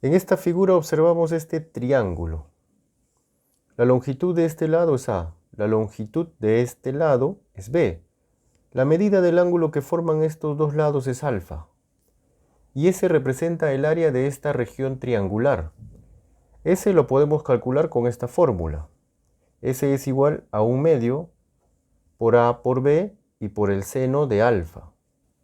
En esta figura observamos este triángulo. La longitud de este lado es A, la longitud de este lado es B. La medida del ángulo que forman estos dos lados es alfa. Y S representa el área de esta región triangular. S lo podemos calcular con esta fórmula. S es igual a 1/2 por A por B y por el seno de alfa.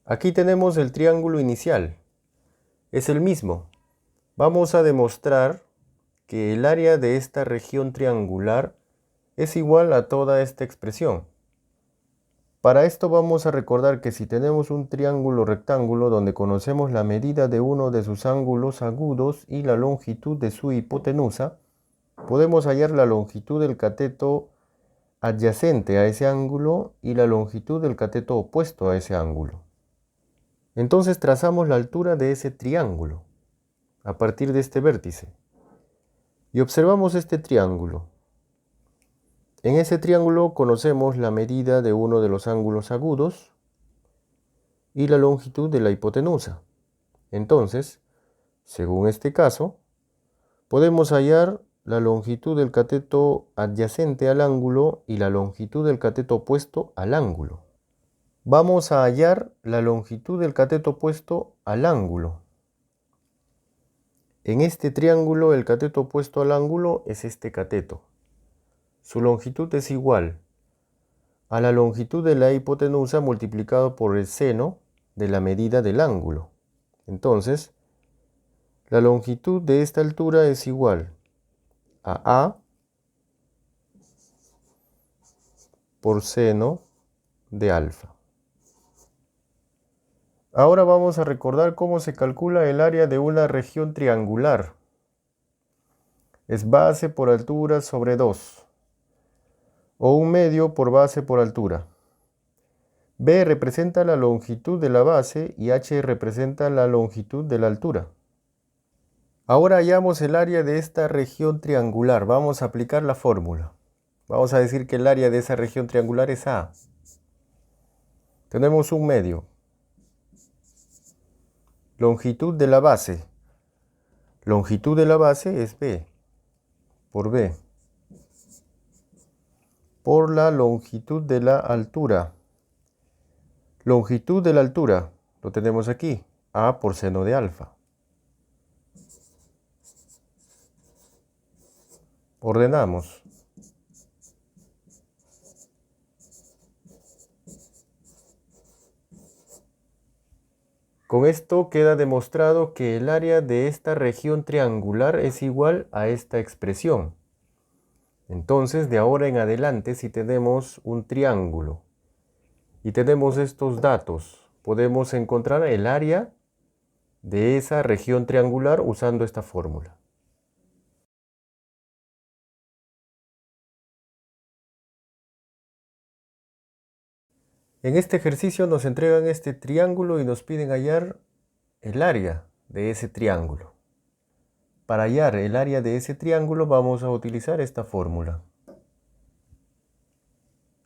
Aquí tenemos el triángulo inicial. Es el mismo. Vamos a demostrar que el área de esta región triangular es igual a toda esta expresión. Para esto vamos a recordar que si tenemos un triángulo rectángulo donde conocemos la medida de uno de sus ángulos agudos y la longitud de su hipotenusa, podemos hallar la longitud del cateto adyacente a ese ángulo y la longitud del cateto opuesto a ese ángulo. Entonces trazamos la altura de ese triángulo a partir de este vértice y observamos este triángulo. En ese triángulo conocemos la medida de uno de los ángulos agudos y la longitud de la hipotenusa. Entonces, según este caso, podemos hallar la longitud del cateto adyacente al ángulo y la longitud del cateto opuesto al ángulo. Vamos a hallar la longitud del cateto opuesto al ángulo. En este triángulo el cateto opuesto al ángulo es este cateto. Su longitud es igual a la longitud de la hipotenusa multiplicado por el seno de la medida del ángulo. Entonces, la longitud de esta altura es igual a A por seno de alfa. Ahora vamos a recordar cómo se calcula el área de una región triangular. Es base por altura sobre 2, o 1/2 por base por altura. B representa la longitud de la base y H representa la longitud de la altura. Ahora hallamos el área de esta región triangular. Vamos a aplicar la fórmula. Vamos a decir que el área de esa región triangular es A. Tenemos 1/2. Longitud de la base. Longitud de la base es B por B. Por la longitud de la altura. Longitud de la altura, lo tenemos aquí, A por seno de alfa. Ordenamos. Con esto queda demostrado que el área de esta región triangular es igual a esta expresión. Entonces, de ahora en adelante, si tenemos un triángulo y tenemos estos datos, podemos encontrar el área de esa región triangular usando esta fórmula. En este ejercicio nos entregan este triángulo y nos piden hallar el área de ese triángulo. Para hallar el área de ese triángulo vamos a utilizar esta fórmula.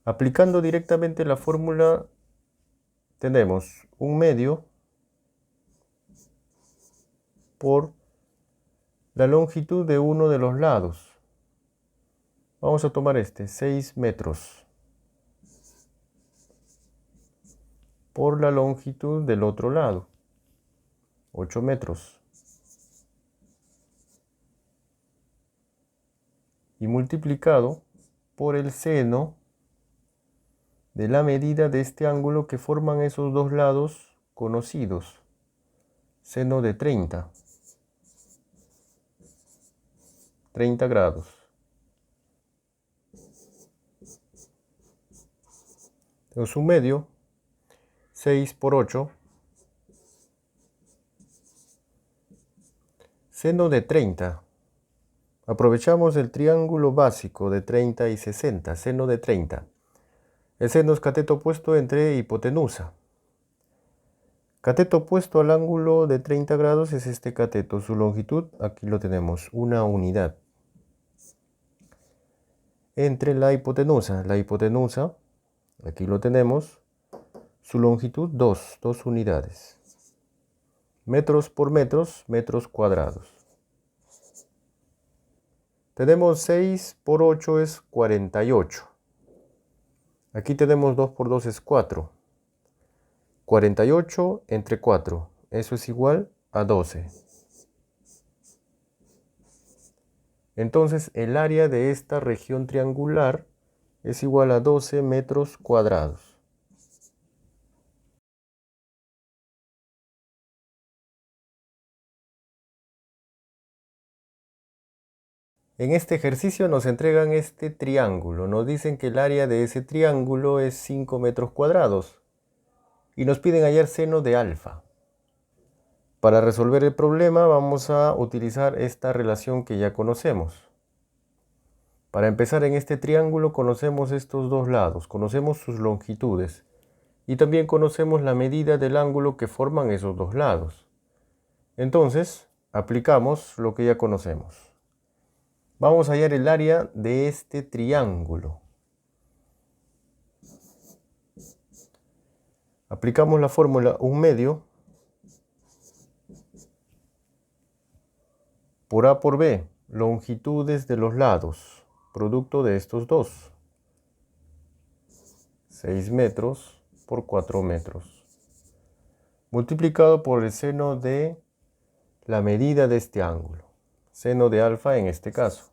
Aplicando directamente la fórmula tenemos 1/2 por la longitud de uno de los lados. Vamos a tomar 6 metros. Por la longitud del otro lado, 8 metros. Y multiplicado por el seno de la medida de este ángulo que forman esos dos lados conocidos. Seno de 30 grados. Tenemos 1/2. 6 por 8, seno de 30. Aprovechamos el triángulo básico de 30 y 60, seno de 30. El seno es cateto opuesto entre hipotenusa. Cateto opuesto al ángulo de 30 grados es este cateto. Su longitud, aquí lo tenemos, 1 unidad. Entre la hipotenusa, aquí lo tenemos, su longitud 2 unidades. Metros por metros, metros cuadrados. Tenemos 6 por 8 es 48. Aquí tenemos 2 por 2 es 4. 48 entre 4, eso es igual a 12. Entonces el área de esta región triangular es igual a 12 metros cuadrados. En este ejercicio nos entregan este triángulo. Nos dicen que el área de ese triángulo es 5 metros cuadrados. Y nos piden hallar seno de alfa. Para resolver el problema vamos a utilizar esta relación que ya conocemos. Para empezar, en este triángulo conocemos estos dos lados, conocemos sus longitudes. Y también conocemos la medida del ángulo que forman esos dos lados. Entonces, aplicamos lo que ya conocemos. Vamos a hallar el área de este triángulo. Aplicamos la fórmula 1/2 por A por B, longitudes de los lados, producto de estos dos. 6 metros por 4 metros. Multiplicado por el seno de la medida de este ángulo. Seno de alfa en este caso.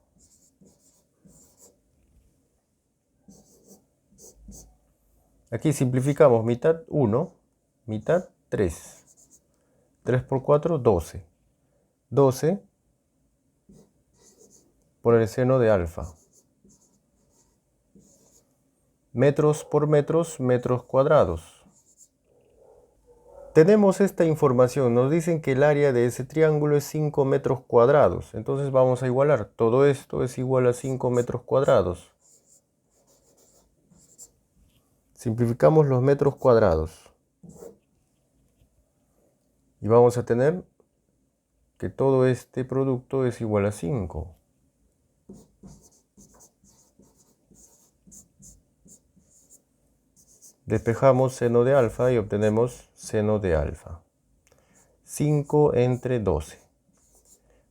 Aquí simplificamos mitad 1, mitad 3. 3 por 4, 12. 12 por el seno de alfa. Metros por metros, metros cuadrados. Tenemos esta información, nos dicen que el área de ese triángulo es 5 metros cuadrados. Entonces vamos a igualar, todo esto es igual a 5 metros cuadrados. Simplificamos los metros cuadrados. Y vamos a tener que todo este producto es igual a 5. Despejamos seno de alfa y obtenemos seno de alfa. 5 entre 12.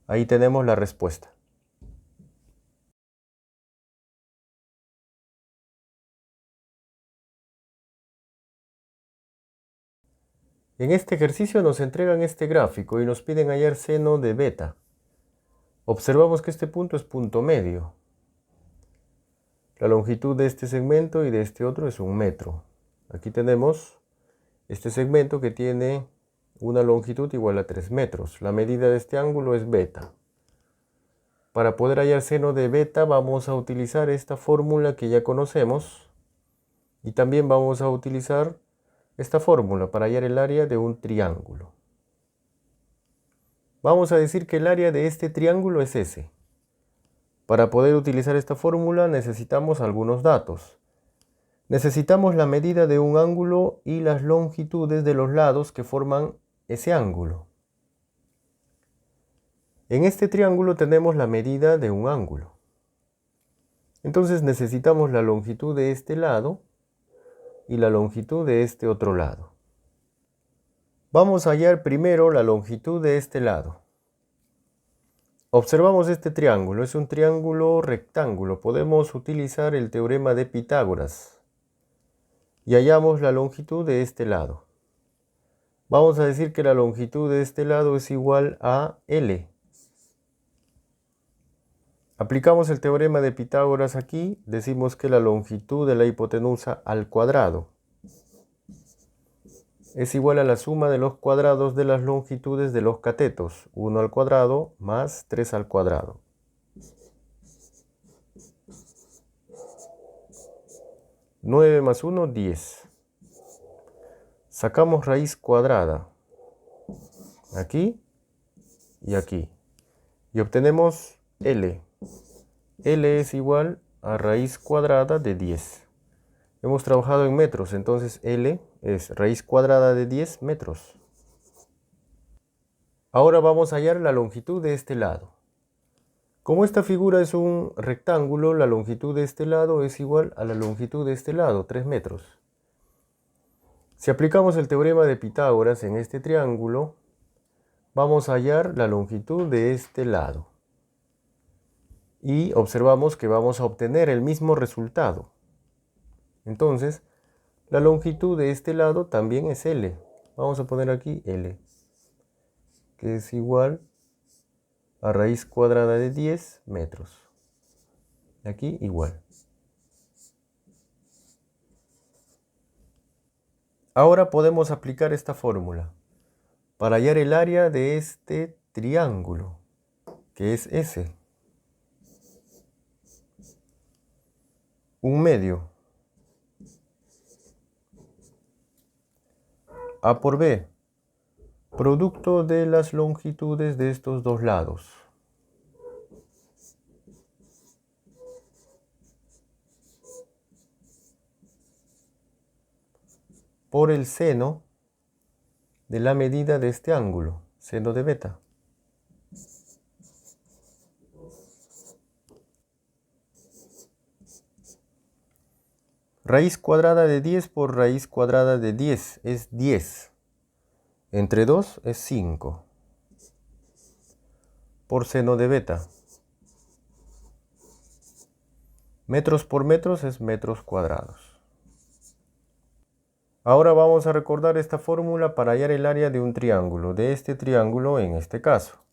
Ahí tenemos la respuesta. En este ejercicio nos entregan este gráfico y nos piden hallar seno de beta. Observamos que este punto es punto medio. La longitud de este segmento y de este otro es 1 metro. Aquí tenemos este segmento que tiene una longitud igual a 3 metros. La medida de este ángulo es beta. Para poder hallar seno de beta vamos a utilizar esta fórmula que ya conocemos. Y también vamos a utilizar esta fórmula para hallar el área de un triángulo. Vamos a decir que el área de este triángulo es S. Para poder utilizar esta fórmula necesitamos algunos datos. Necesitamos la medida de un ángulo y las longitudes de los lados que forman ese ángulo. En este triángulo tenemos la medida de un ángulo. Entonces necesitamos la longitud de este lado y la longitud de este otro lado. Vamos a hallar primero la longitud de este lado. Observamos este triángulo, es un triángulo rectángulo. Podemos utilizar el teorema de Pitágoras y hallamos la longitud de este lado. Vamos a decir que la longitud de este lado es igual a L. Aplicamos el teorema de Pitágoras aquí, decimos que la longitud de la hipotenusa al cuadrado es igual a la suma de los cuadrados de las longitudes de los catetos, 1 al cuadrado más 3 al cuadrado. 9 más 1, 10. Sacamos raíz cuadrada, aquí y aquí, y obtenemos L. L es igual a raíz cuadrada de 10. Hemos trabajado en metros, entonces L es raíz cuadrada de 10 metros. Ahora vamos a hallar la longitud de este lado. Como esta figura es un rectángulo, la longitud de este lado es igual a la longitud de este lado, 3 metros. Si aplicamos el teorema de Pitágoras en este triángulo, vamos a hallar la longitud de este lado. Y observamos que vamos a obtener el mismo resultado. Entonces, la longitud de este lado también es L. Vamos a poner aquí L, que es igual a raíz cuadrada de 10 metros. Aquí igual. Ahora podemos aplicar esta fórmula para hallar el área de este triángulo, que es S. 1/2 A por B, producto de las longitudes de estos dos lados. Por el seno de la medida de este ángulo, seno de beta. Raíz cuadrada de 10 por raíz cuadrada de 10 es 10. Entre 2 es 5. Por seno de beta. Metros por metros es metros cuadrados. Ahora vamos a recordar esta fórmula para hallar el área de un triángulo, de este triángulo en este caso.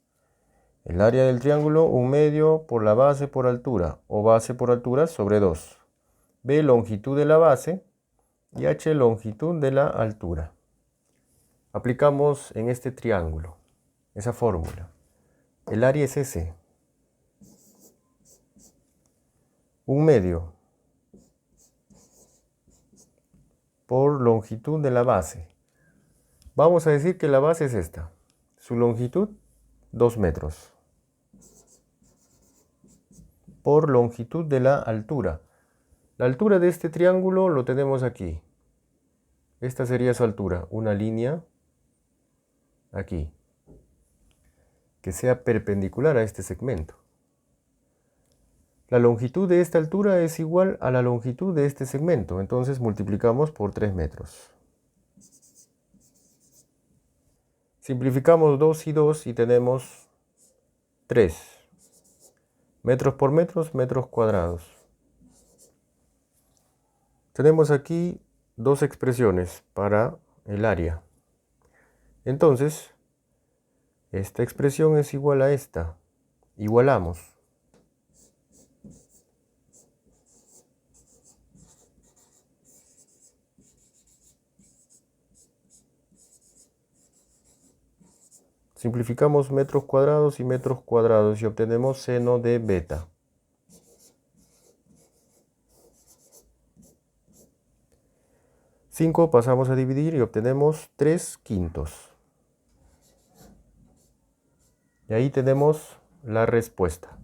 El área del triángulo 1/2 por la base por altura, o base por altura sobre 2. B longitud de la base y H longitud de la altura. Aplicamos en este triángulo esa fórmula. El área es S. 1/2 por longitud de la base. Vamos a decir que la base es esta. Su longitud, 2 metros. Por longitud de la altura. La altura de este triángulo lo tenemos aquí. Esta sería su altura. Una línea aquí, que sea perpendicular a este segmento. La longitud de esta altura es igual a la longitud de este segmento, entonces multiplicamos por 3 metros. Simplificamos 2 y 2 y tenemos 3. Metros por metros, metros cuadrados. Tenemos aquí dos expresiones para el área. Entonces, esta expresión es igual a esta. Igualamos. Simplificamos metros cuadrados y obtenemos seno de beta. 5 pasamos a dividir y obtenemos 3/5. Y ahí tenemos la respuesta.